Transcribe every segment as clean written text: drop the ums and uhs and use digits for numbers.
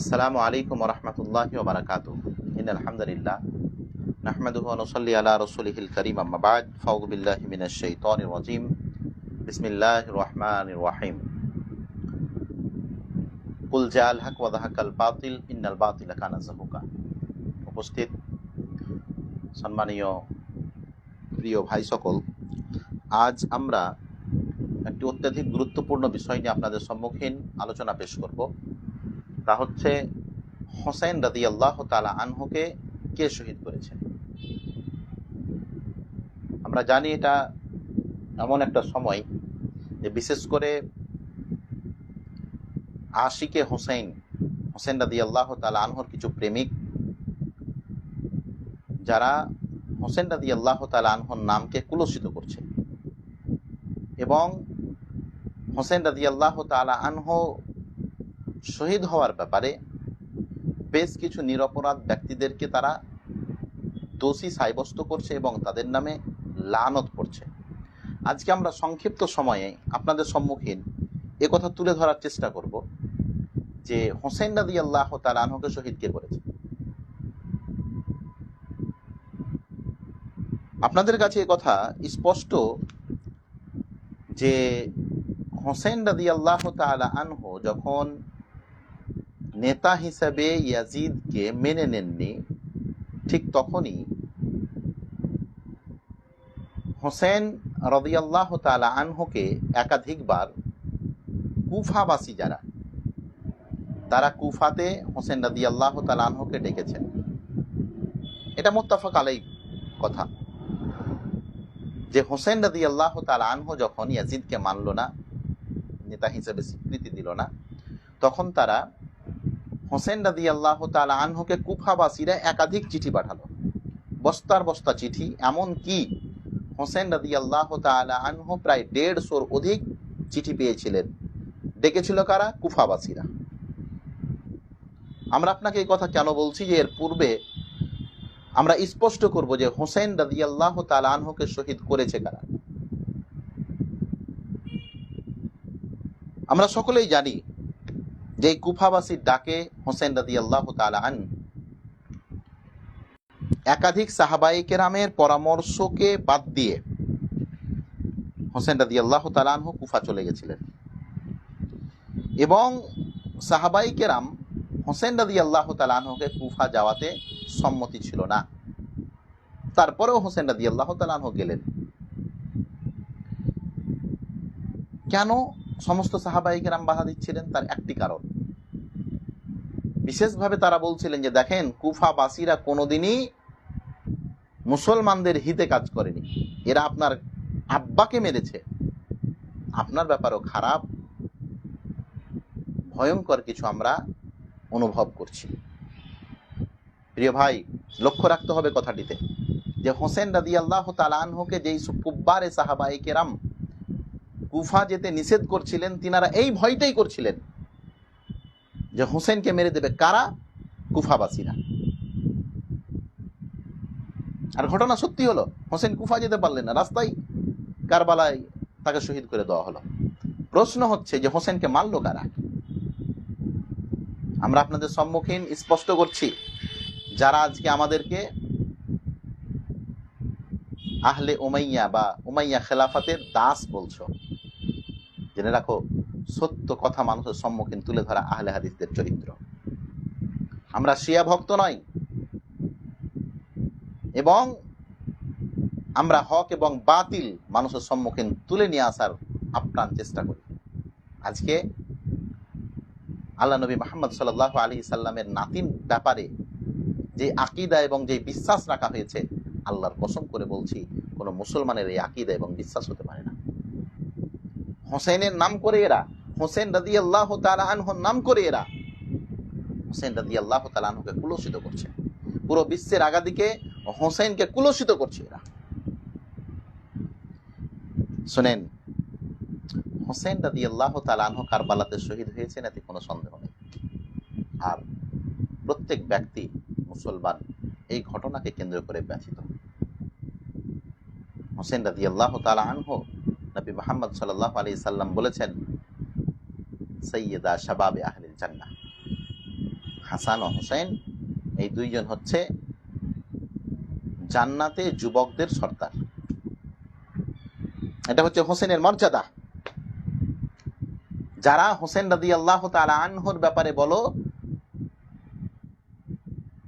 আসসালামু আলাইকুম ওয়া রাহমাতুল্লাহি ওয়া বারাকাতুহু। ইন্নাল হামদুলিল্লাহ নাহমাদুহু ওয়া নুসাল্লি আলা রাসূলিহিল কারীম, আম্মা বা'দ। ফাউযু বিল্লাহি মিনাশ শাইতানির রাজীম। বিসমিল্লাহির রাহমানির রাহিম। কুল জাআল হক ওয়া যাহাকাল বাতিল ইন্নাল বাতিলা কানা যাহুকা। উপস্থিত সম্মানীয় প্রিয় ভাই সকল, আজ আমরা একটি অত্যধিক গুরুত্বপূর্ণ বিষয় নিয়ে আপনাদের সম্মুখীন আলোচনা পেশ করব। তা হচ্ছে হোসেন রাদিয়াল্লাহু তাআলা আনহুকে কে শহীদ করেছে। আমরা জানি এটা এমন একটা সময় যে বিশেষ করে আশিকে হোসেন রাদিয়াল্লাহু তাআলা আনহুর কিছু প্রেমিক যারা হোসেন রাদিয়াল্লাহু তাআলা আনহুর নামকে কুলসিত করছে এবং হোসেন রাদিয়াল্লাহু তাআলা আনহু শহীদ হওয়ার ব্যাপারে বেশ কিছু নিরপরাধ ব্যক্তিদেরকে তারা দোষী সাব্যস্ত করছে এবং তাদের নামে লানত পড়ছে। আজকে আমরা সংক্ষিপ্ত সময়ে আপনাদের সম্মুখীন কথা তুলে ধরার চেষ্টা করব যে হোসেন রাদিয়াল্লাহু তাআলা আনহুকে শহীদ কে করেছে। আপনাদের কাছে কথা স্পষ্ট যে হোসেন রাদিয়াল্লাহু তাআলা আনহু যখন নেতা হিসেবে ইয়াজিদকে মেনে নেননি, ঠিক তখনই হোসেন রাদিয়াল্লাহু তাআলা আনহুকে একাধিকবার কুফাবাসী যারা তারা কুফাতে হোসেন রাদিয়াল্লাহু তাআলা আনহুকে ডেকেছেন। এটা মুত্তাফাক আলাইহি কথা যে হোসেন রাদিয়াল্লাহু তাআলা আনহু যখন ইয়াজিদকে মানল না, নেতা হিসেবে স্বীকৃতি দিল না, তখন তারা হোসেন রাদিয়াল্লাহু তাআলা আনহুকে কুফাবাসীরা একাধিক চিঠি পাঠালো, বস্তার বস্তা চিঠি। এমন কি হোসেন রাদিয়াল্লাহু তাআলা আনহু প্রায় 150-র অধিক চিঠি পেয়েছিলেন। ডেকেছিল কারা? কুফাবাসীরা। আমরা আপনাকে এই কথা কেন বলছি যে এর পূর্বে আমরা স্পষ্ট করব যে হোসেন রাদিয়াল্লাহু তাআলা আনহুকে শহীদ করেছে কারা। আমরা সকলেই জানি যে কুফাবাসীর ডাকে হোসেন রাদিয়াল্লাহু তাআলা আনহু একাধিক সাহাবায়ে কেরামের পরামর্শকে বাদ দিয়ে হোসেন রাদিয়াল্লাহু তাআলা আনহু কুফা চলে গেছিলেন এবং সাহাবায়ে কেরাম হোসেন রাদিয়াল্লাহু তাআলা আনহুকে কুফা যাওয়াতে সম্মতি ছিল না। তারপরেও হোসেন রাদিয়াল্লাহু তাআলা আনহু গেলেন। কেন সমস্ত সাহাবায়ে কেরাম বাধা দিচ্ছিলেন? তার একটি কারণ, বিশেষভাবে তারা বলছিলেন যে দেখেন, কুফাবাসীরা কোনোদিনই মুসলমানদের হিতে কাজ করেনি, এরা আপনার আব্বাকে মেরেছে, আপনার ব্যাপারেও খারাপ ভয়ঙ্কর কিছু আমরা অনুভব করছি। প্রিয় ভাই, লক্ষ্য রাখতে হবে কথাটিতে যে হোসেন রাদিয়াল্লাহু তাআলা আনহুকে যেই কুফারে সাহাবায়ে কেরাম কুফা যেতে নিষেধ করছিলেন, তিনারা এই ভয়টাই করছিলেন যে হোসেনকে মেরে দেবে কারা? কুফাবাসীরা। আর ঘটনা সত্যি হলো, হোসেন কুফা যেতে পারলেন না, রাস্তায় কারবালায় তাকে শহীদ করে দেওয়া হলো। প্রশ্ন হচ্ছে যে হোসেনকে মারল কারা? আমরা আপনাদের সম্মুখীন স্পষ্ট করছি, যারা আজকে আমাদেরকে আহলে উমাইয়া বা উমাইয়া খেলাফতের দাস বলছো, জেনে রাখো সত্য কথা মানুষের সম্মুখীন তুলে ধরা আহলে হাদিসদের চরিত্র। আমরা শিয়া ভক্ত নই এবং আমরা হক এবং বাতিল মানুষের সম্মুখীন তুলে নিয়ে আসার আপ্রাণ চেষ্টা করি। আজকে আল্লাহ নবী মুহাম্মদ সাল্লাল্লাহু আলাইহি সাল্লামের নাতির ব্যাপারে যে আকীদা এবং যে বিশ্বাস রাখা হয়েছে, আল্লাহর কসম করে বলছি, কোন মুসলমানের এই আকীদা এবং বিশ্বাস হতে পারে না। হোসেনের নাম করে এরা, হোসেন রাদিয়াল্লাহু তাআলা আনহুর নাম করে এরা হোসেন রাদিয়াল্লাহু তাআলা আনহুকে কুলসিত করছে। পুরো বিশ্বের আগাদিকে হোসেনকে কুলসিত করছে এরা। শুনেন, হোসেন রাদিয়াল্লাহু তাআলা আনহু কারবালাতে শহীদ হয়েছেন, এতে কোনো সন্দেহ নেই। আর প্রত্যেক ব্যক্তি মুসলমান এই ঘটনাকে কেন্দ্র করে ব্যথিত। হোসেন রাদিয়াল্লাহু তাআলা আনহু, নবী মুহাম্মদ সাল্লাল্লাহু আলাইহি সাল্লাম বলেছেন, সাইয়্যিদা শাবাবে আহলিল জান্নাহ, হাসান ও হোসেন এই দুইজন হচ্ছে জান্নাতে যুবকদের সর্দার। এটা হচ্ছে হোসেনের মর্যাদা। যারা হোসেন রাদিয়াল্লাহু তাআলা আনহুর ব্যাপারে বলো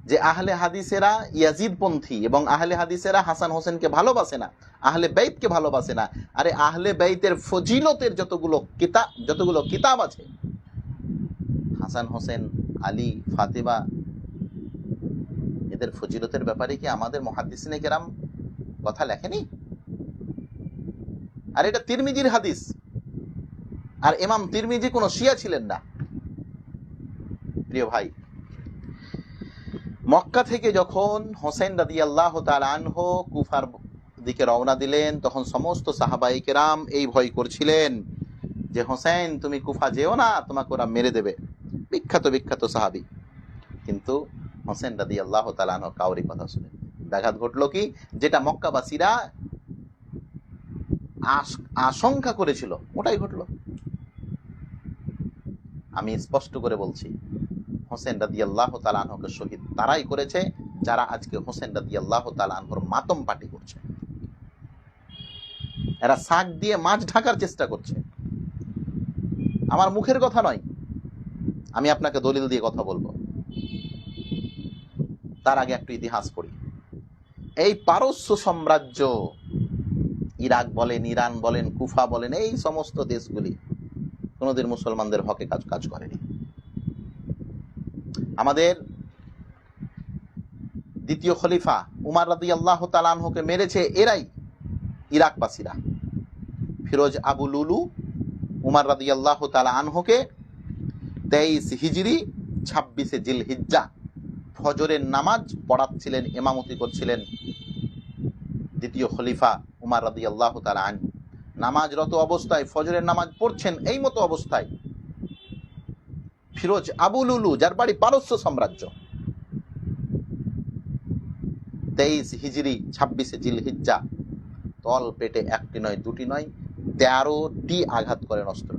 যে আহলে হাদিসেরা ইয়াজিদ পন্থী এবং আহলে হাদিসেরা হাসান হোসেনকে ভালোবাসে না, আহলে বাইতকে ভালোবাসে না। আরে আহলে বাইতের ফজিলতের যতগুলো কিতাব আছে, হাসান হোসেন, আলী, ফাতেমা, এদের ফজিলতের ব্যাপারে কি আমাদের মুহাদ্দিসিনে কেরাম কথা লেখেনি? আর এটা তিরমিজির হাদিস, আর ইমাম তিরমিজি কোনো শিয়া ছিলেন না। প্রিয় ভাই, মক্কা থেকে যখন হোসেন রাদিয়াল্লাহু তাআলা আনহু কুফার দিকে রওনা দিলেন, তখন সমস্ত সাহাবায়ে কেরাম এই ভয় করছিলেন যে হোসেন তুমি কুফা যেও না, তোমাকে ওরা মেরে দেবে। বিখ্যাত সাহাবী। কিন্তু হোসেন রাদিয়াল্লাহু তাআলা আনহু কাউরি কথা শুনে ব্যাঘাত ঘটলো কি, যেটা মক্কাবাসীরা আশঙ্কা করেছিল ওটাই ঘটলো। আমি স্পষ্ট করে বলছি, হোসেন রাদিয়াল্লাহু তাআলা আনহুকে শহীদ তারাই করেছে যারা আজকে হোসেন রাদিয়াল্লাহু তাআলা আনহুর মাতম পার্টি করছে। এরা শাক দিয়ে মাছ ঢাকার চেষ্টা করছে। আমার মুখের কথা নয়, আমি আপনাকে দলিল দিয়ে কথা বলবো। তার আগে একটু ইতিহাস পড়ি। এই পারস্য সাম্রাজ্য, ইরাক বলেন, ইরান বলেন, কুফা বলেন, এই সমস্ত দেশগুলি কোনোদিন মুসলমানদের হকে কাজ করেনি। আমাদের দ্বিতীয় খলিফা উমর রাদিয়াল্লাহু তাআলা আনহুকে মেরেছে এরাই, ইরাকবাসীরা। ফিরোজ আবু লুলু উমর রাদিয়াল্লাহু তাআলা আনহুকে 23 হিজরি 26 জিলহিজ্জা ফজরের নামাজ পড়াচ্ছিলেন, ইমামতি করছিলেন দ্বিতীয় খলিফা উমর রাদিয়াল্লাহু তাআলা আনহু। নামাজরত অবস্থায় ফজরের নামাজ পড়ছেন, এই মতো অবস্থায় ফিরোজ আবু লুলু, যার বাড়ি পারস্য সাম্রাজ্য, 23 হিজরি 26 জিলহিজ্জা তল পেটে একটি নয়, দুটি নয়, 13টি আঘাত করেন অস্ত্র।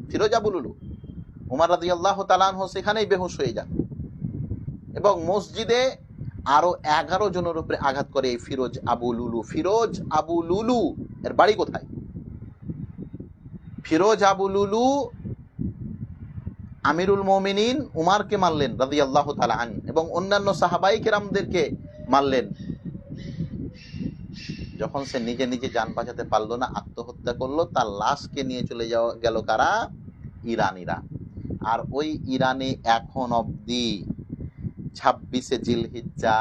ফিরোজ আবু লুলু, উমর রাদিয়াল্লাহু তাআলা আনহু সেখানেই বেহুশ হয়ে যান এবং মসজিদে আরো 11 জনের উপরে আঘাত করে এই ফিরোজ আবু লুলু। ফিরোজ আবু লুলু এর বাড়ি কোথায়? ফিরোজ আবু লুলু আমিরুল মুমিনিন উমারকে মারলেন রাদিয়াল্লাহু তাআলা আনহু এবং অন্যান্য সাহাবায়ে কেরামদেরকে মারলেন। যখন সে নিজে জান বাঁচাতে পারলো না, আত্মহত্যা করলো, তার লাশকে নিয়ে চলে গেল কারা? ইরানিরা। আর ওই ইরানে এখন অবধি 26 জিলহিজ্জা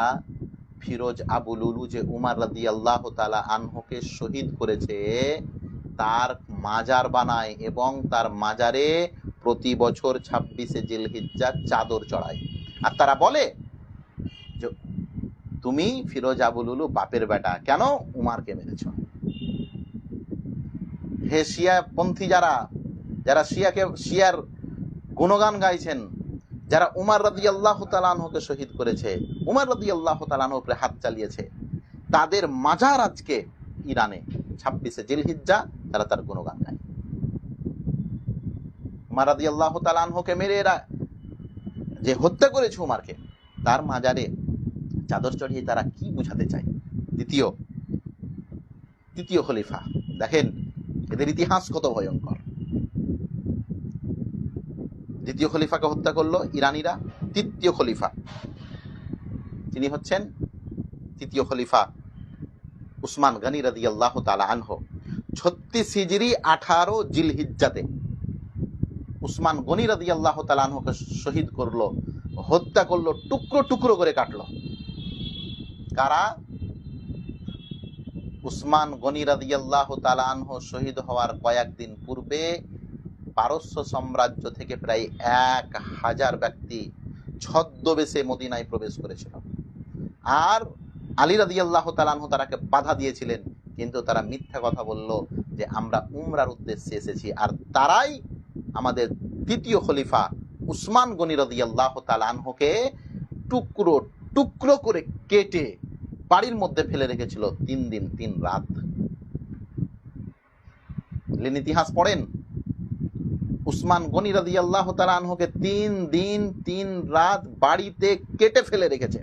ফিরোজ আবু লুলু যে উমর রাদিয়াল্লাহু তাআলা আনহুকে শহীদ করেছে, তার মাজার বানায় এবং তার মাজারে প্রতি বছর 26 জিলহিজ্জা চাদর চড়ায়। আর তারা বলে যে তুমি ফিরোজ আবু লুলু বাপের বেটা, কেন উমারকে মেরেছ? হে শিয়া পন্থী, যারা শিয়ার গুণগান গাইছেন, যারা উমর রাদিয়াল্লাহু তাআলা আনহুকে শহীদ করেছে, উমর রাদিয়াল্লাহু তাআলা আনহুর উপরে হাত চালিয়েছে, তাদের মাজার আজকে ইরানে 26 জিলহিজ্জা তারা তার গুণগান গায়। উমর রাদিয়াল্লাহু তাআলা আনহুকে মেরে এরা যে হত্যা করেছে উমারকে, তার মাজারে চাদর চড়িয়ে তারা কি বুঝাতে চায়? তৃতীয় খলিফা, দেখেন এদের ইতিহাস কত ভয়ঙ্কর। দ্বিতীয় খলিফাকে হত্যা করলো ইরানিরা। তৃতীয় খলিফা, তিনি হচ্ছেন তৃতীয় খলিফা উসমান গনি রাদিয়াল্লাহু তাআলা আনহু। 36 হিজরি 18 জিলহিজ্জাতে উসমান গনি রাদিয়াল্লাহু তাআলা আনহুকে শহীদ করলো, হত্যা করলো, টুকরো টুকরো করে কাটলো। কারা? উসমান গনি রাদিয়াল্লাহু তাআলা আনহু শহীদ হওয়ার কয়েকদিন পূর্বে পারস্য সাম্রাজ্য থেকে প্রায় 1000 ব্যক্তি ছদ্মবেশে মদিনায় প্রবেশ করেছিল। আর আলী রাদিয়াল্লাহু তাআলা আনহু তারাকে বাধা দিয়েছিলেন, কিন্তু তারা মিথ্যা কথা বলল যে আমরা উমরার উদ্দেশ্যে এসেছি। আর তারাই আমাদের তৃতীয় খলিফা উসমান গনি রাদিয়াল্লাহু তাআলা আনহুকে টুকরো টুকরো করে কেটে বাড়ির মধ্যে ফেলে রেখেছিল 3 দিন 3 রাত। ইতিহাস পড়েন। উসমান গনি রাদিয়াল্লাহু তাআলা আনহুকে 3 দিন 3 রাত বাড়িতে কেটে ফেলে রেখেছে।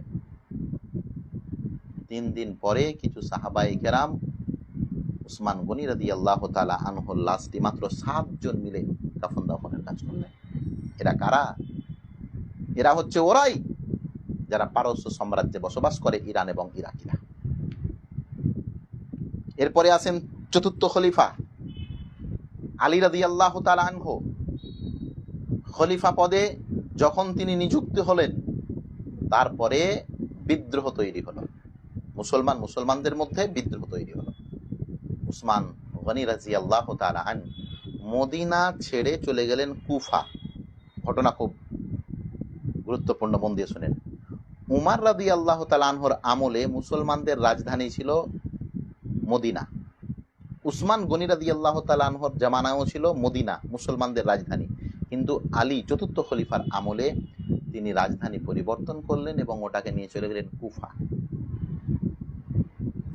3 দিন পরে কিছু সাহাবায়ে কেরাম উসমান গনি রাদিয়াল্লাহু তাআলা আনহুর লাশটি মাত্র 7 জন মিলে কাফন দাফনের কাজ করলেন। এরা কারা? এরা হচ্ছে ওরাই যারা পারস্য সাম্রাজ্যে বসবাস করে, ইরান এবং ইরাকিরা। এরপরে আসেন চতুর্থ খলিফা আলী রাদিয়াল্লাহু তাআলা আনহু। খলিফা পদে যখন তিনি নিযুক্ত হলেন, তারপরে বিদ্রোহ তৈরি হলো, মুসলমানদের মধ্যে বিদ্রোহ তৈরি হলো। উসমান গনি রাদিয়াল্লাহু তাআলা আন মদিনা ছেড়ে চলে গেলেন কুফা। ঘটনা খুব গুরুত্বপূর্ণ, মন দিয়ে শুনেন। উমার রাদিয়াল্লাহু তাআলা আনহুর আমলে মুসলমানদের রাজধানী ছিল মদিনা। উসমান গনি রাদিয়াল্লাহু তাআলা আনহুর জামানায়ও ছিল মদিনা মুসলমানদের রাজধানী। কিন্তু আলী চতুর্থ খলিফার আমলে তিনি রাজধানী পরিবর্তন করলেন এবং ওটাকে নিয়ে চলে গেলেন কুফা।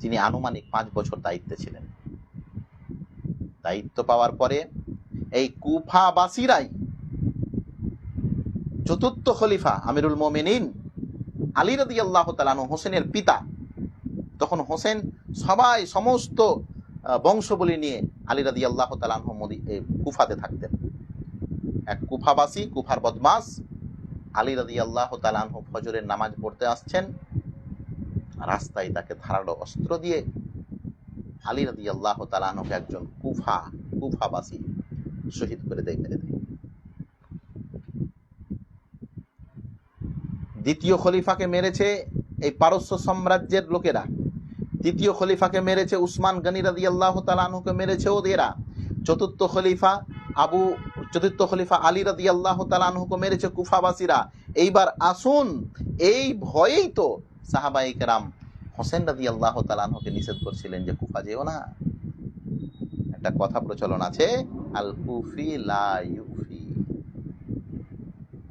তিনি আনুমানিক 5 বছর দায়িত্বে ছিলেন। দায়িত্ব পাওয়ার পরে এই কুফাবাসীরাই চতুর্থ খলিফা আমিরুল মুমিনিন আলী রাদিয়াল্লাহু তাআলা আনহু, হোসেনের পিতা, তখন হোসেন সমস্ত বংশবলী নিয়ে আলী রাদিয়াল্লাহু তাআলা আনহু কুফাতে থাকতেন। এক কুফাবাসী, কুফার বদমাস আলী রাদিয়াল্লাহু তাআলা আনহু ফজরের নামাজ পড়তে আসছেন, রাস্তায় তাকে ধারালো অস্ত্র দিয়ে আলী রাদিয়াল্লাহু তাআলা আনহুকে একজন কুফাবাসী শহীদ করে দেয়, মেরে দেয়। দ্বিতীয় খলিফাকে মেরেছে এই পারস্য সাম্রাজ্যের লোকেরা। তৃতীয় খলিফাকে মেরেছে উসমান গনি রাদিয়াল্লাহু তাআলা আনহুকে মেরেছে ওদেরা। চতুর্থ খলিফা আলী রাদিয়াল্লাহু তাআলা আনহুকে মেরেছে কুফাবাসীরা। এইবার আসুন, এই ভয়েই তো সাহাবায়ে কেরাম হোসেন রাদিয়াল্লাহু তাআলা আনহুকে নিষেধ করছিলেন যে কুফা যেও না। একটা কথা প্রচলন আছে, আল কুফি লা ইউফি।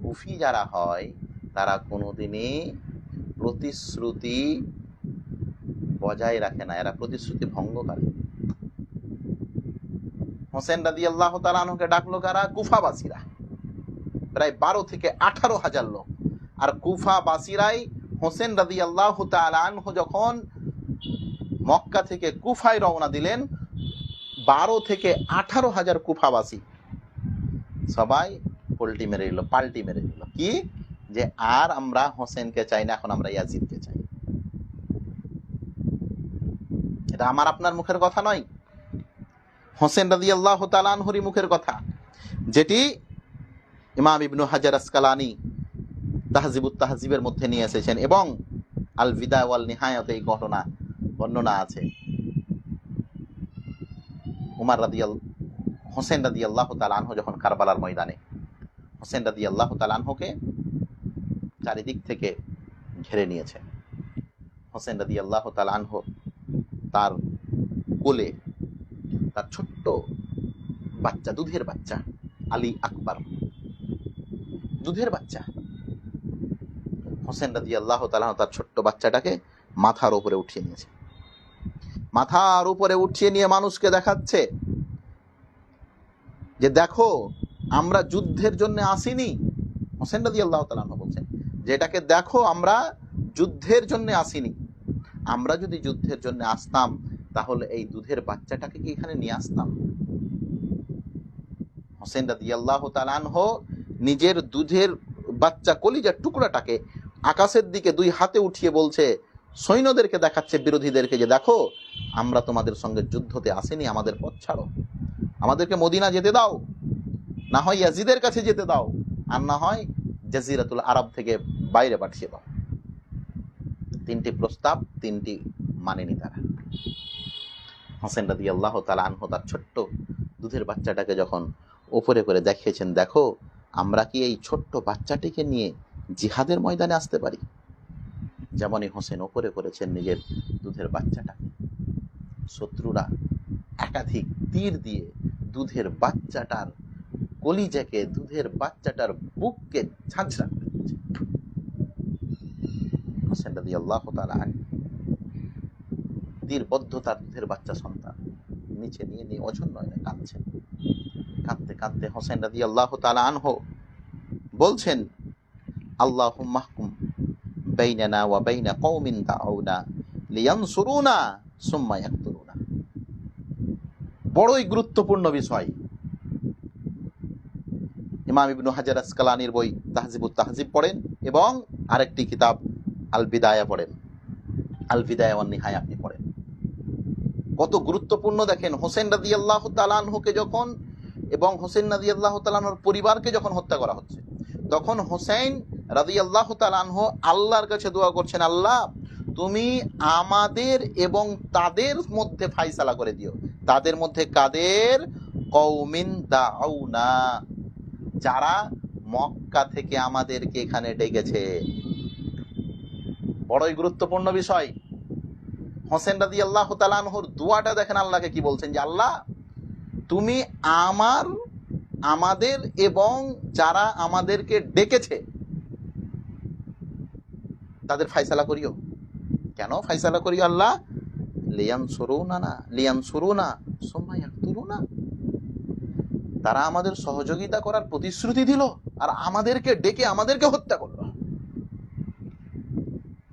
কুফি যারা হয় তারা কোনোদিনই প্রতিশ্রুতি বজায় রাখে না, এরা প্রতিশ্রুতি ভঙ্গকারী। হোসেন রাদিয়াল্লাহু তাআলা আনহুকে ডাকলো কারা? কুফাবাসীরা, প্রায় 12 থেকে 18 হাজার লোক। আর কুফাবাসীরাই হোসেন রাদিয়াল্লাহু তাআলা আনহু যখন মক্কা থেকে কুফায় রওনা দিলেন, 12 থেকে 18 হাজার কুফাবাসী সবাই পাল্টি মেরে দিল কি যে আর আমরা হোসেনকে চাই না, এখন আমরা ইয়াজিদকে চাই। এটা আমার আপনার মুখের কথা নয়, হোসেন রাদিয়াল্লাহু তাআলা আনহুরই মুখের কথা, যেটি ইমাম ইবনু হাজার আসকালানি তাহজিবুত তাহজিবের মধ্যে নিয়ে এসেছেন এবং আল বিদায়া ওয়াল নিহায়াতে এই ঘটনা বর্ণনা আছে। হোসেন রাদিয়াল্লাহু তাআলা আনহু যখন কারবালার ময়দানে, হোসেন রাদিয়াল্লাহু তাআলা আনহুকে চারিদিক থেকে ঘিরে নিয়েছে। হোসেন রাদিয়াল্লাহু তাআলা আনহু তার কোলে তার ছোট্ট বাচ্চা, দুধের বাচ্চা আলী আকবর, দুধের বাচ্চা হোসেন রাদিয়াল্লাহু তাআলা তার ছোট্ট বাচ্চাটাকে মাথার উপরে উঠিয়ে নিয়েছে। মাথার উপরে উঠিয়ে নিয়ে মানুষকে দেখাচ্ছে যে দেখো, আমরা যুদ্ধের জন্য আসিনি। হোসেন রাদিয়াল্লাহু তাআলা বলছেন যে এটাকে দেখো, আমরা যুদ্ধের জন্য আসিনি। আমরা যদি যুদ্ধের জন্য আসতাম তাহলে এই দুধের বাচ্চাটাকে কি এখানে নিয়ে আসতাম? হোসেন রাদিয়াল্লাহু তাআলা আনহু নিজের দুধের বাচ্চা কলিজার টুকরাটাকে আকাশের দিকে 2 হাতে উঠিয়ে বলছে, সৈন্যদেরকে দেখাচ্ছে, বিরোধীদেরকে, যে দেখো, আমরা তোমাদের সঙ্গে যুদ্ধতে আসিনি, আমাদের পথ ছাড়ো, আমাদেরকে মদিনা যেতে দাও, না হয় ইয়াজিদের কাছে যেতে দাও, আর না হয় জাজিরাতুল আরব থেকে বাইরে পাঠিয়ে দাও। 3টি প্রস্তাব, 3টি মানেনি তারা। হোসেন রাদিয়াল্লাহু তাআলা আনহু তার ছোট্ট দুধের বাচ্চাটাকে যখন উপরে করে দেখিয়েছেন, দেখো, আমরা কি এই ছোট্ট বাচ্চাটিকে নিয়ে জিহাদের ময়দানে আসতে পারি? যেমনই হোসেন উপরে করেছেন নিজের দুধের বাচ্চাটাকে, শত্রুরা একাধিক তীর দিয়ে দুধের বাচ্চাটার কলিজাকে, দুধের বাচ্চাটার বুককে ঝাঁঝরা করে দিয়েছে। হোসেন রাদিয়াল্লাহু তাআলা তীর বদ্ধ তার দুধের বাচ্চা সন্তান নিচে নিয়ে অঝন্য কাঁদছেন। কাঁদতে কাঁদতে হোসেন রাদিয়াল্লাহু তাআলা আনহু বলছেন, আল্লাহুম্মা হকুম বাইনানা ওয়া বাইনা কওমিন দাউনা লিয়ানসুরুনা সুম্মা ইয়াকতুলুনা। বড়ই গুরুত্বপূর্ণ বিষয়। ইমাম ইবনু হাজার আসকালানির বই তাহজিবুত তাহজিব পড়েন এবং আরেকটি কিতাব আল বিদায়া পড়েন, আল বিদায়া ওয়ান নিহায়া আপনি পড়েন। কত গুরুত্বপূর্ণ দেখেন। হোসেন রাদিয়াল্লাহু তাআলা আনহুকে যখন এবং হোসেন রাদিয়াল্লাহু তাআলা আনহুর পরিবারকে যখন হত্যা করা হচ্ছে, তখন হোসেন রাদিয়াল্লাহু তাআলা আনহু আল্লাহর কাছে দোয়া করছেন, আল্লাহ তুমি আমাদের এবং তাদের মধ্যে ফায়সালা করে দিও। তাদের মধ্যে কাদের? কওমিন দাউনা, যারা মক্কা থেকে আমাদেরকে এখানে ডেকেছে। বড়ই গুরুত্বপূর্ণ বিষয়। হোসেন রাদিয়াল্লাহু তাআলা আনহুর দোয়াটা দেখেন, আল্লাহকে কি বলছেন, যে আল্লাহ তুমি আমাদের এবং যারা আমাদেরকে ডেকেছে তাদের ফায়সালা করিও। কেন ফায়সালা করিও আল্লাহ? লিয়ানসুরুনা সুম্মা ইয়াকতুলুনা। তারা আমাদের সহযোগিতা করার প্রতিশ্রুতি দিল আর আমাদেরকে ডেকে আমাদেরকে হত্যা করলো।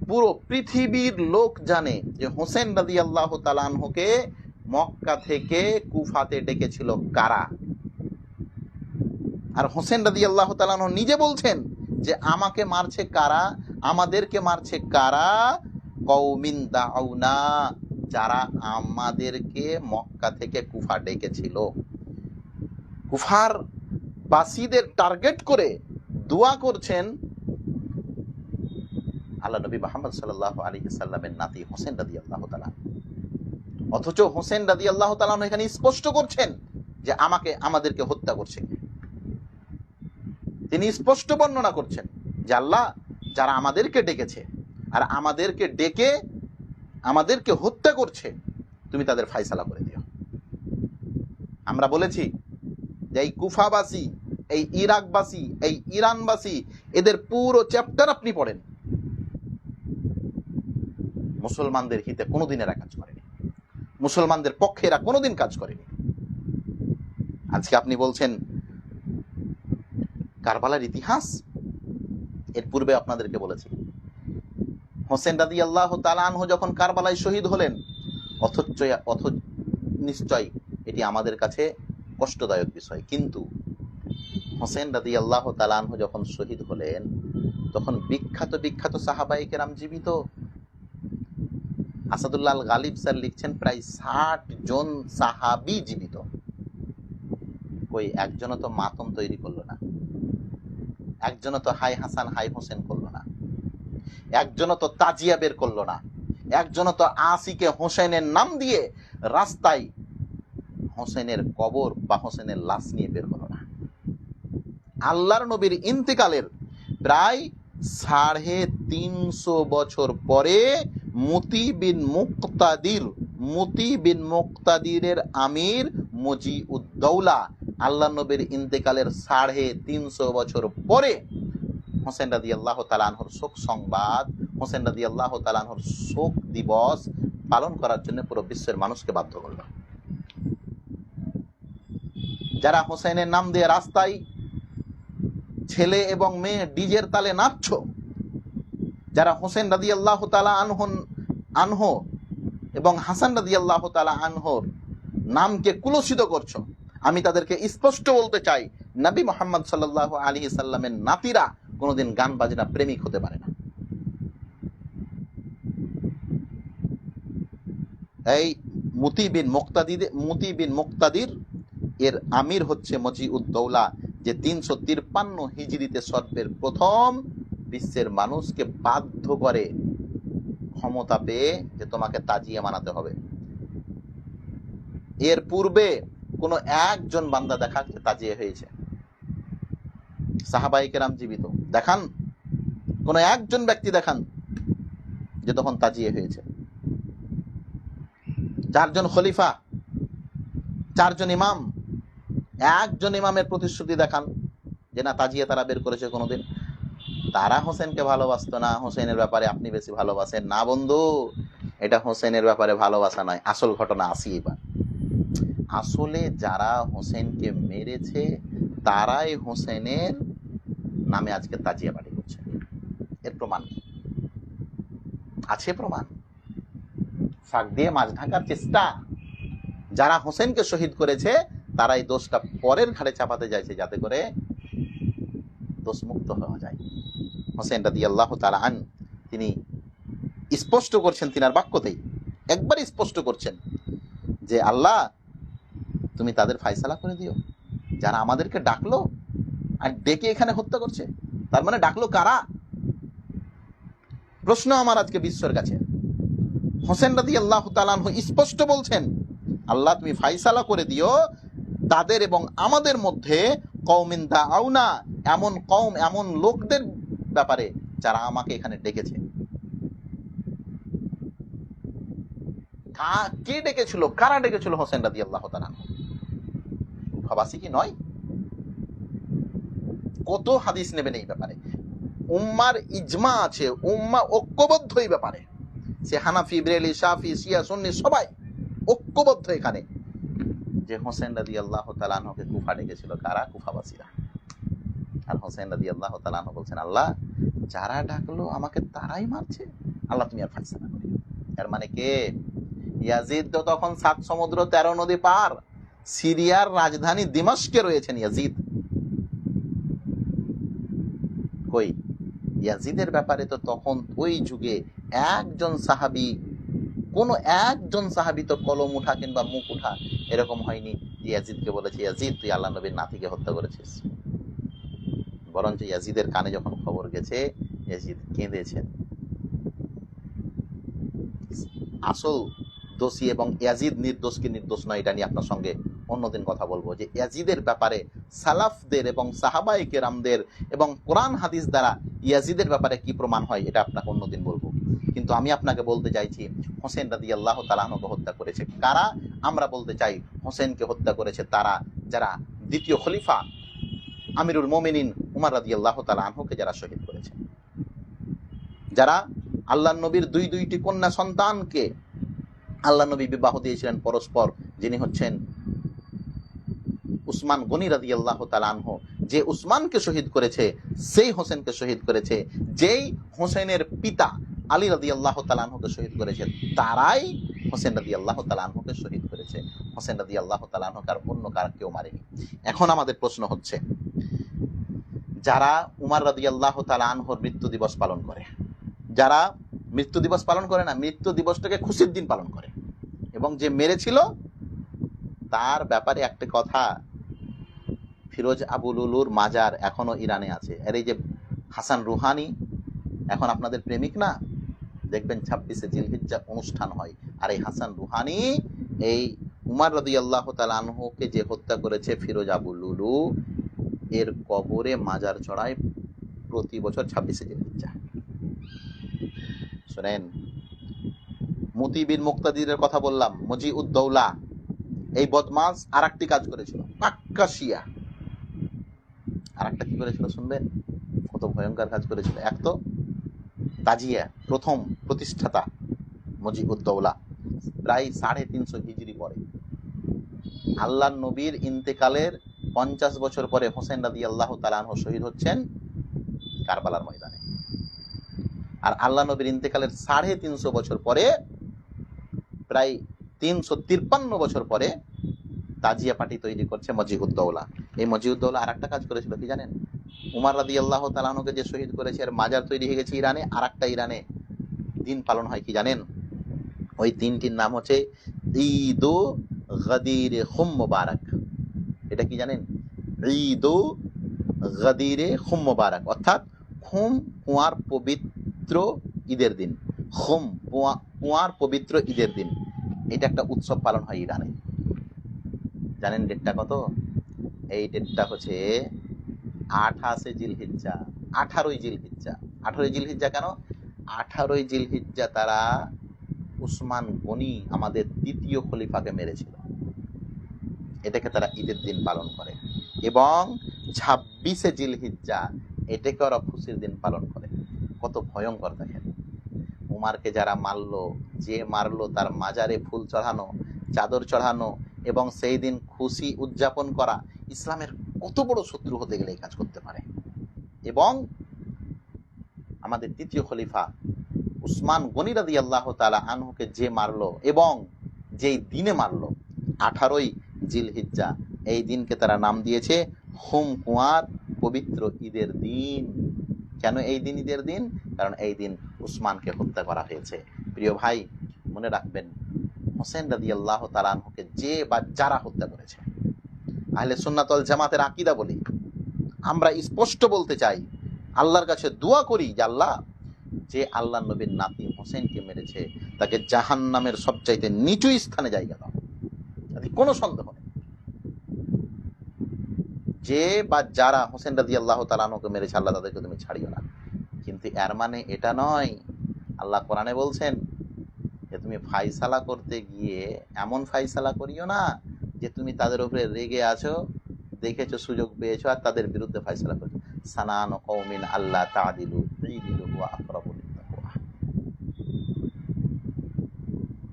পুরো পৃথিবীর লোক জানে যে হোসেন রাদিয়াল্লাহু তাআলা আনহুকে মক্কা থেকে কুফাতে ডেকেছিল কারা। আর হোসেন রাদিয়াল্লাহু তাআলা আনহু নিজে বলছেন যে আমাকে মারছে কারা, আমাদেরকে মারছে কারা? কওমিন দাউনা, যারা আমাদেরকে মক্কা থেকে কুফা ডেকেছিল। কুফার বাসীদের টার্গেট করে দোয়া করছেন আল্লাহ নবী মুহাম্মদ সাল্লাল্লাহু আলাইহি সাল্লামের নাতি হোসেন রাদিয়াল্লাহু তাআলা। অথচ হোসেন রাদিয়াল্লাহু তাআলা এখানে স্পষ্ট করছেন যে আমাদেরকে হত্যা করছে। তিনি স্পষ্ট বর্ণনা করছেন যে আল্লাহ যারা আমাদেরকে ডেকেছে আর আমাদেরকে ডেকে আমাদেরকে হত্যা করছে, তুমি তাদের ফায়সালা করে দিও। আমরা বলেছি যে এই কুফাবাসী, এই ইরাকবাসী, এই ইরানবাসী, এদের পুরো চ্যাপ্টার আপনি পড়েন, মুসলমানদের হিতে কোনোদিন এরা কাজ করেনি, মুসলমানদের পক্ষে এরা কোনোদিন কাজ করেনি। আজকে আপনি বলছেন কারবালার ইতিহাস, এর পূর্বে আপনাদেরকে বলেছি হোসেন রাদিয়াল্লাহু তাআলা আনহু যখন কারবালায় শহীদ হলেন, অথচ নিশ্চয় এটি আমাদের কাছে কষ্টদায়ক বিষয়, কিন্তু হোসেন রাদিয়াল্লাহু তাআলা আনহু যখন শহীদ হলেন তখন বিখ্যাত বিখ্যাত সাহাবায়ে কেরাম জীবিত। আসাদুল্লাহ আল গালিব স্যার লিখছেন প্রায় ৬০ জন সাহাবী জীবিত। কই একজনও তো মাতম তৈরি করলো না, একজনও তো হাই হাসান হাই হোসেন করলো না, একজনও তো তাজিয়া বের করলো না, একজনও তো আসিকে হোসেনের নাম দিয়ে রাস্তায় হোসেনের কবর বা হোসেনের লাশ নিয়ে বের হলো না। আল্লাহর নবীর ইন্তেকালের প্রায় ৩৫০ বছর পরে মুতি বিন মুক্তাদিরের আমির মুজিউদ্দৌলা, আল্লাহ নবীর ইন্তেকালের ৩৫০ বছর পরে হোসেন রাদিয়াল্লাহু তাআলা আনহুর শোক সংবাদ, হোসেন রাদিয়াল্লাহু তাআলা আনহুর শোক দিবস পালন করার জন্য পুরো বিশ্বের মানুষকে বাধ্য করল। যারা হোসেনের নাম দিয়ে রাস্তায় ছেলে এবং মেয়ে ডিজের তালে নাচছ, যারা হোসেন রাদিয়াল্লাহু তাআলা আনহু এবং হাসান রাদিয়াল্লাহু তাআলা আনহুর নামকে কুলসিত করছো, আমি তাদেরকে স্পষ্ট বলতে চাই, নবী মুহাম্মদ সাল্লাল্লাহু আলাইহি সাল্লামের নাতিরা কোনোদিন গান বাজনা প্রেমিক হতে পারে না। এই মুতি বিন মুক্তাদির এর আমির হচ্ছে মুজিউদ্দৌলা, যে ৩৫৩ হিজরিতে সর্বের প্রথম বিশ্বের মানুষকে বাধ্য করে ক্ষমতা পেয়ে যে তোমাকে তাজিয়া মানাতে হবে। এর পূর্বে কোন একজন বান্দা দেখা তাজিয়া হয়েছে? সাহাবায়ে কেরাম জীবিত, দেখান কোন একজন ব্যক্তি দেখান যে তখন তাজিয়া হয়েছে। ৪ জন খলিফা, ৪ জন ইমাম, একজন ইমামের প্রতিশ্রুতি দেখান যে না তাজিয়া তারা বের করেছে কোনোদিন। তারা হোসেনকে ভালোবাসতো না, হোসেনের ব্যাপারে আপনি বেশি ভালোবাসেন না। বন্ধু, এটা হোসেনের ব্যাপারে ভালোবাসা নয়, আসল ঘটনা আসি। এবার আসলে যারা হোসেনকে মেরেছে তারাই হোসেনের নামে আজকে তাজিয়া পার্টি করছে। এর প্রমাণ কি আছে? প্রমাণ ফাঁক দিয়ে মাছ ঢাকার চেষ্টা। যারা হোসেনকে শহীদ করেছে তারাই দোষটা পরের ঘাড়ে চাপাতে যাইছে, যাতে করে দোষমুক্ত হওয়া যায়। হোসেন রাদিয়াল্লাহু তাআলা আন তিনি স্পষ্ট করছেন, তিনার বাক্যতেই একবার স্পষ্ট করছেন যে আল্লাহ তুমি তাদের ফায়সালা করে দিও যারা আমাদেরকে ডাকলো আর ডেকে এখানে হত্যা করছে। তার মানে ডাকলো কারা? প্রশ্ন আমার আজকে বিশ্বের কাছে। হোসেন রাদিয়াল্লাহু তাআলা আনহু স্পষ্ট বলছেন, আল্লাহ তুমি ফায়সালা করে দিও তাদের এবং আমাদের মধ্যে কওমিন দাউনা, এমন কওম, এমন লোকদের ব্যাপারে যারা আমাকে এখানে ডেকেছে। কে ডেকেছিল? কারা ডেকেছিল হোসেন রাদিয়াল্লাহু তাআলা আনহু? কুফাবাসী কি নয়? কত হাদিস নেবেন এই ব্যাপারে? উম্মার ইজমা আছে, উম্মা ঐক্যবদ্ধ এই ব্যাপারে। সে হানাফি, বেরেলি, শাফি, শিয়া, সুন্নি সবাই ঐক্যবদ্ধ এখানে যে হোসেন রাদিয়াল্লাহু তাআলা আনহুকে কুফা ডেকেছিল কারা? কুফাবাসীরা। আর হোসেন রাদিয়াল্লাহু তাআলা আনহু বলছেন আল্লাহ যারা ডাকলো আমাকে তারাই মারছে, আল্লাহ তুমি আর ফায়সালা করে দিও। এর মানে কে? ইয়াজিদ তো তখন 7 সমুদ্র 13 নদী পার, সিরিয়ার রাজধানী দিমাশকে রয়েছেন ইয়াজিদ। কই ইয়াজিদের ব্যাপারে তো তখন ওই যুগে একজন সাহাবী, কোনো একজন সাহাবী তো কলম উঠা কিংবা মুখ উঠা এরকম হয়নি ইয়াজিদকে বলেছে ইয়াজিদ তুই আল্লাহ নবীর নাতিকে হত্যা করেছিস। বরঞ্চ ইয়াজিদের কানে যখন খবর গেছে ইয়াজিদ কেঁদেছেন। আসল দোষী এবং ইয়াজিদ নির্দোষ কি নির্দোষ নয় এটা নিয়ে আপনার সঙ্গে অন্যদিন কথা বলবো, যে ইয়াজিদের ব্যাপারে সালাফদের এবং সাহাবায়ে কেরামদের এবং কোরআন হাদিস দ্বারা ইয়াজিদের ব্যাপারে কি প্রমাণ হয় এটা আপনাকে অন্যদিন বলবো। কিন্তু আমি আপনাকে বলতে চাইছি হোসেন রাদিয়াল্লাহু তাআলা আনহুকে হত্যা করেছে কারা? আমরা বলতে চাই হোসেনকে হত্যা করেছে তারা যারা দ্বিতীয় খলিফা আমিরুল মুমিনিন উমর রাদিয়াল্লাহু তাআলা আনহুকে যারা শহীদ করেছে, যারা আল্লাহর নবীর দুইটি কন্যা সন্তানকে আল্লাহ নবী বিবাহ দিয়েছিলেন পরস্পর, যিনি হচ্ছেন উসমান গনি রাদিয়াল্লাহু তাআলা আনহু। যে উসমানকে শহীদ করেছে সেই হোসেনকে শহীদ করেছে, যেই হোসেনের পিতা আলী রাদিয়াল্লাহু তাআলা আনহুকে শহীদ করেছে তারাই হোসেন রাদিয়াল্লাহু তাআলা আনহুকে শহীদ করেছে। হোসেন রাদিয়াল্লাহু তাআলা আনহুকে আর অন্য কার কেউ মারেনি। এখন আমাদের প্রশ্ন হচ্ছে যারা উমর রাদিয়াল্লাহু তাআলা আনহুর মৃত্যু দিবস পালন করে, যারা মৃত্যু দিবস পালন করে না, মৃত্যু দিবসটাকে খুশির দিন পালন করে, এবং যে মেরেছিল তার ব্যাপারে একটা কথা, ফিরোজ আবু লুলুর মাজার এখনো ইরানে আছে। আর এই যে হাসান রুহানি এখন আপনাদের প্রেমিক না, দেখবেন 26শে জিলহিজ্জা অনুষ্ঠান হয়, আর এই হাসান রুহানি এই উমর রাদিয়াল্লাহু তাআলা আনহুকে যে হত্যা করেছে ফিরোজ আবু লুলু, এর কবরে মাজার চড়ায় প্রতি বছর 26শে জিলহিজ্জা। শুনেন, মতি বিন মুক্তাদিরের কথা বললাম, মজিউদ্দৌলা, এই বদমাস আর একটি কাজ করেছিল, পাক্কা শিয়া। আর একটা কি করেছিল শুনবেন? কত ভয়ঙ্কর কাজ করেছিল। এক তো তাজিয়া, প্রথম প্রতিষ্ঠাতা মজিউদ্দৌলা, প্রায় 350 হিজরি পরে আল্লাহ নবীর ইন্তেকালের 50 বছর পরে হোসেন রাদিয়াল্লাহু তাআলা আনহু শহীদ হচ্ছেন কারবালার ময়দানে। আর আল্লাহ নবীর ইন্তেকালের 350 বছর পরে, প্রায় 353 বছর পরে তাজিয়া পার্টি তৈরি করছে মজিউদ্দৌলা। এই মজিউদ্দৌলা আর একটা কাজ করেছিল কি জানেন? উমর রাদিয়াল্লাহু তাআলা আনহুকে যে শহীদ করেছে আর মাজার তৈরি হয়ে গেছে ইরানে, আর একটা ইরানে দিন পালন হয় কি জানেন? ওই দিনটির নাম হচ্ছে ঈদ গাদির খুম মুবারক। এটা কি জানেন? ঈদ গাদিরে খুম মুবারক, অর্থাৎ খুম কুয়ার পবিত্র ঈদের দিন, খুম কুয়ার পবিত্র ঈদের দিন। এটা একটা উৎসব পালন হয় ইরানে। জানেন ডেটটা কত? এই ডেটটা হচ্ছে 28শে জিলহিজ্জা, 18ই জিলহিজ্জা। 18ই জিলহিজ্জা কেন? 18ই জিলহিজ্জা তারা উসমান গনি আমাদের দ্বিতীয় খলিফাকে মেরেছিল, এটাকে তারা ঈদের দিন পালন করে। এবং 26শে জিলহিজ্জা এটাকে ওরা খুশির দিন পালন করে। কত ভয়ঙ্কর দেখেন! উমারকে যারা মারলো, যে মারলো তার মাজারে ফুল চড়ানো, চাদর চড়ানো, এবং সেই দিন খুশি উদযাপন করা ইসলামের কত বড় শত্রু হতে গেলে এই কাজ করতে পারে। এবং আমাদের দ্বিতীয় খলিফা উসমান গনি রাদিয়াল্লাহু তাআলা আনহুকে যে মারলো এবং যেই দিনে মারলো 18ই জিলহিজ্জা, এই দিনকে তারা নাম দিয়েছে হুম কুয়ার পবিত্র ঈদের দিন। কেন এই দিন ঈদের দিন? কারণ এই দিন উসমানকে হত্যা করা হয়েছে। প্রিয় ভাই, মনে রাখবেন, হোসেন রাদিয়াল্লাহু তাআলা আনহুকে যে বা যারা হত্যা করেছে, আহলে সুন্নাত ওয়াল জামাতের আকীদা বলি, আমরা স্পষ্ট বলতে চাই, আল্লাহর কাছে দোয়া করি যে আল্লাহ, যে আল্লাহ নবীর নাতি হোসেনকে মেরেছে তাকে জাহান্নামের সবচাইতে নিচু স্থানে জায়গা দাও, তাতে কোনো সন্দেহ নেই। যে বা যারা হোসেন রাদিয়াল্লাহু তাআলা আনহুকে মেরেছে আল্লাহ তাদেরকে তুমি ছাড়িও না। কিন্তু এর মানে এটা নয়, আল্লাহ কোরআনে বলছেন যে তুমি ফাইসালা করতে গিয়ে এমন ফাইসালা করিও না যে তুমি তাদের উপরে রেগে আছো, দেখেছো, সুযোগ পেয়েছো আর তাদের বিরুদ্ধে ফাইসালা করছো। সানান কওমিন আল্লাহ তা'দিলু ইদিলু হুয়া আকরাবু লিত্তাকওয়া।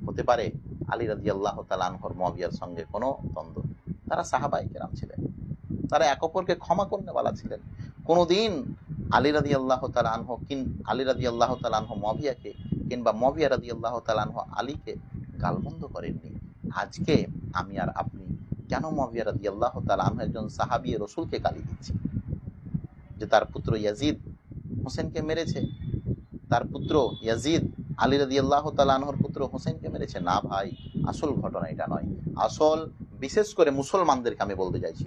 হতে পারে আলী রাদিয়াল্লাহু তাআলা আনহুর মুয়াবিয়ার সঙ্গে কোনো দ্বন্দ্ব, তারা সাহাবায়ে কেরাম ছিলেন, তারা এক অপরকে ক্ষমা করতে বলা ছিলেন। কোনোদিন আলী রাদিয়াল্লাহু তাআলা আনহু মুয়াবিয়াকে কিংবা মুয়াবিয়া রাদিয়াল্লাহু তাআলা আনহু আলীকে গালমন্দ করেননি। আজকে আমি আর আপনি কেন মুয়াবিয়া রাদিয়াল্লাহু তাআলা আনহু একজন সাহাবী রাসূলকে গালি দিচ্ছি যে তার পুত্র ইয়াজিদ হোসেনকে মেরেছে, তার পুত্র ইয়াজিদ আলী রাদিয়াল্লাহু তাআলা আনহুর পুত্র হোসেনকে মেরেছে? না ভাই, আসল ঘটনা এটা নয়। আসল, বিশেষ করে মুসলমানদেরকে আমি বলতে চাইছি,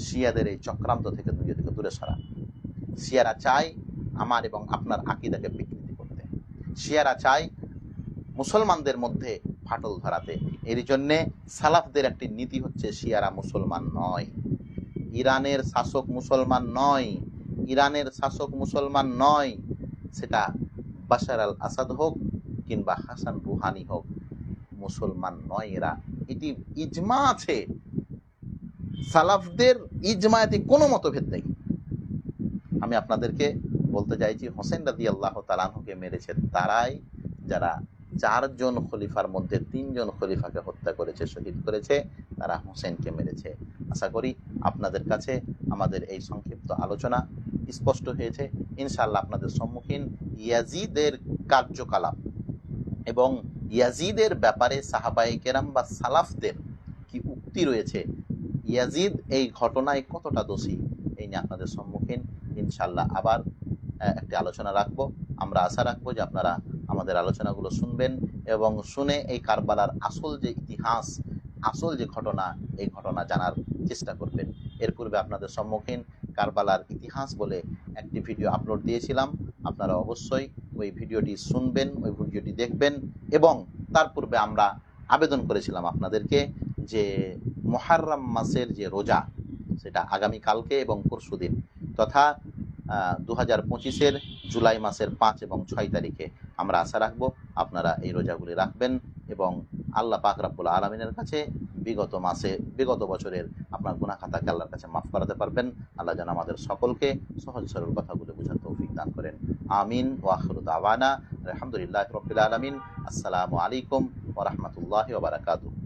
শিয়াদের এই চক্রান্ত থেকে নিজেদেরকে দূরে সরা। শিয়ারা চায় আমার এবং আপনার আকীদাকে বিকৃতি করতে, শিয়ারা চায় মুসলমানদের মধ্যে ফাটল ধরাতে। এর জন্যে সালাফদের একটি নীতি হচ্ছে, শিয়ারা মুসলমান নয়, ইরানের শাসক মুসলমান নয়, ইরানের শাসক মুসলমান নয়, সেটা বাশার আল আসাদ হোক কিংবা হাসান রুহানি হোক, মুসলমান নয় এরা। এটি ইজমা আছে, সালাফদের ইজমায়াতে কোনো মতভেদ নেই। আমি আপনাদেরকে বলতে চাইছি, হোসেন রাদিয়াল্লাহু তাআলা আনহুকে মেরেছে তারাই যারা 4 জন খলিফার মধ্যে 3 জন খলিফাকে হত্যা করেছে, শহীদ করেছে, তারা হোসেনকে মেরেছে। আশা করি আপনাদের কাছে আমাদের এই সংক্ষিপ্ত আলোচনা স্পষ্ট হয়েছে। ইনশাআল্লাহ আপনাদের সম্মুখীন ইয়াজিদের কার্যকলাপ এবং ইয়াজিদের ব্যাপারে সাহাবায়ে কেরাম বা সালাফদের কি উক্তি রয়েছে, ইয়াজিদ এই ঘটনায় কতটা দোষী, এই নিয়ে আপনাদের সম্মুখীন ইনশাআল্লাহ আবার একটি আলোচনা রাখবো। আমরা আশা রাখবো যে আপনারা আমাদের আলোচনাগুলো শুনবেন এবং শুনে এই কারবালার আসল যে ইতিহাস, আসল যে ঘটনা, এই ঘটনা জানার চেষ্টা করবেন। এর পূর্বে আপনাদের সম্মুখীন কারবালার ইতিহাস বলে একটি ভিডিও আপলোড দিয়েছিলাম, আপনারা অবশ্যই ওই ভিডিওটি শুনবেন, ওই ভিডিওটি দেখবেন। এবং তার পূর্বে আমরা আবেদন করেছিলাম আপনাদেরকে যে মুহররম মাসের যে রোজা, সেটা আগামীকালকে এবং পরশুদিন তথা 2025-এর জুলাই মাসের 5 এবং 6 তারিখে আমরা আশা রাখবো আপনারা এই রোজাগুলি রাখবেন এবং আল্লাহ পাক রব্বুল আলামিনের কাছে বিগত বছরের আপনার গুনাহ খাতাকে আল্লাহর কাছে মাফ করাতে পারবেন। আল্লাহ যেন আমাদের সকলকে সহজ সরল কথাগুলো বোঝার তৌফিক দান করেন। আমিন ওয়া আখিরু দাওয়ানা আলহামদুলিল্লাহি রাব্বিল আলামিন। আসসালামু আলাইকুম ওয়া রাহমাতুল্লাহি ওয়া বারাকাতুহু।